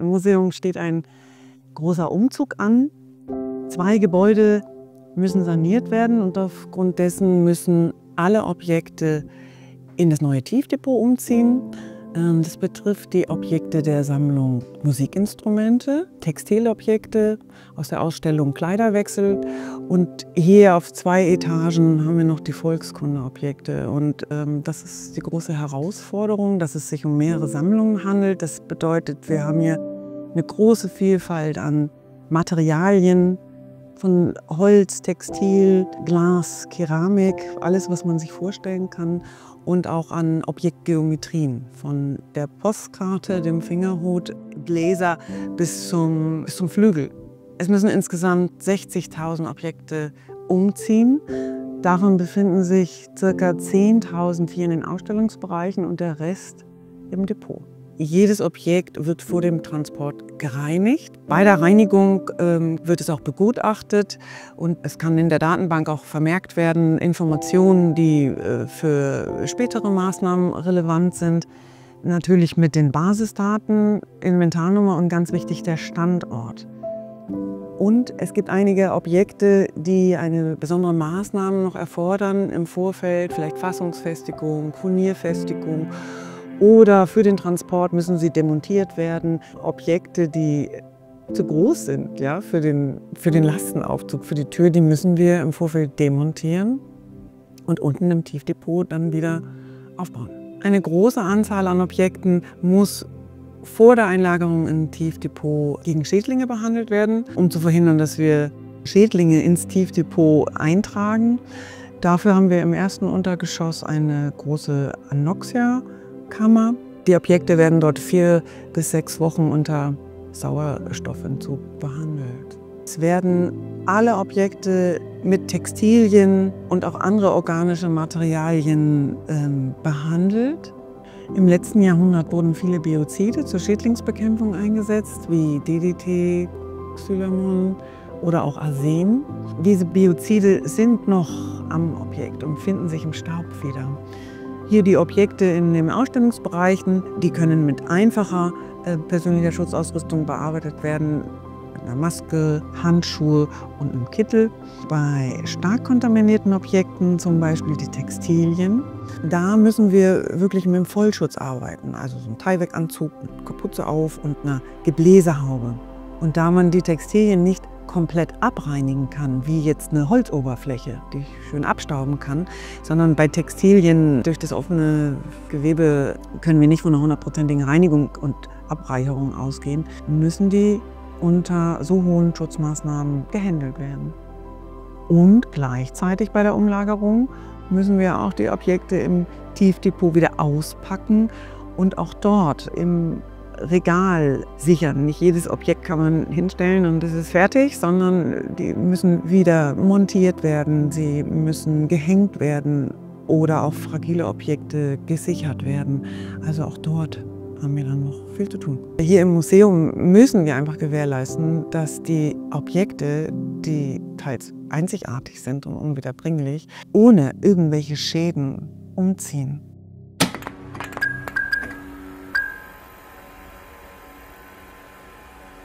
Im Museum steht ein großer Umzug an. 2 Gebäude müssen saniert werden und aufgrund dessen müssen alle Objekte in das neue Tiefdepot umziehen. Das betrifft die Objekte der Sammlung Musikinstrumente, Textilobjekte aus der Ausstellung Kleiderwechsel und hier auf 2 Etagen haben wir noch die Volkskundeobjekte. Und das ist die große Herausforderung, dass es sich um mehrere Sammlungen handelt. Das bedeutet, wir haben hier eine große Vielfalt an Materialien, von Holz, Textil, Glas, Keramik, alles, was man sich vorstellen kann. Und auch an Objektgeometrien, von der Postkarte, dem Fingerhut, Gläser bis zum Flügel. Es müssen insgesamt 60.000 Objekte umziehen. Davon befinden sich ca. 10.000 hier in den Ausstellungsbereichen und der Rest im Depot. Jedes Objekt wird vor dem Transport gereinigt. Bei der Reinigung wird es auch begutachtet und es kann in der Datenbank auch vermerkt werden, Informationen, die für spätere Maßnahmen relevant sind. Natürlich mit den Basisdaten, Inventarnummer und ganz wichtig der Standort. Und es gibt einige Objekte, die eine besondere Maßnahme noch erfordern im Vorfeld, vielleicht Fassungsfestigung, Furnierfestigung. Oder für den Transport müssen sie demontiert werden. Objekte, die zu groß sind, ja, für den Lastenaufzug, für die Tür, die müssen wir im Vorfeld demontieren und unten im Tiefdepot dann wieder aufbauen. Eine große Anzahl an Objekten muss vor der Einlagerung im Tiefdepot gegen Schädlinge behandelt werden, um zu verhindern, dass wir Schädlinge ins Tiefdepot eintragen. Dafür haben wir im ersten Untergeschoss eine große Anoxia-Kammer. Die Objekte werden dort 4 bis 6 Wochen unter Sauerstoffentzug behandelt. Es werden alle Objekte mit Textilien und auch andere organische Materialien behandelt. Im letzten Jahrhundert wurden viele Biozide zur Schädlingsbekämpfung eingesetzt, wie DDT, Xylemon oder auch Arsen. Diese Biozide sind noch am Objekt und finden sich im Staub wieder. Hier die Objekte in den Ausstellungsbereichen, die können mit einfacher persönlicher Schutzausrüstung bearbeitet werden, mit einer Maske, Handschuhe und einem Kittel. Bei stark kontaminierten Objekten, zum Beispiel die Textilien, da müssen wir wirklich mit dem Vollschutz arbeiten, also so ein Tyvek-Anzug mit Kapuze auf und einer Gebläsehaube. Und da man die Textilien nicht komplett abreinigen kann, wie jetzt eine Holzoberfläche, die ich schön abstauben kann, sondern bei Textilien durch das offene Gewebe können wir nicht von einer 100%igen Reinigung und Abreicherung ausgehen, müssen die unter so hohen Schutzmaßnahmen gehandelt werden. Und gleichzeitig bei der Umlagerung müssen wir auch die Objekte im Tiefdepot wieder auspacken und auch dort im Regal sichern. Nicht jedes Objekt kann man hinstellen und es ist fertig, sondern die müssen wieder montiert werden, sie müssen gehängt werden oder auch fragile Objekte gesichert werden. Also auch dort haben wir dann noch viel zu tun. Hier im Museum müssen wir einfach gewährleisten, dass die Objekte, die teils einzigartig sind und unwiederbringlich, ohne irgendwelche Schäden umziehen.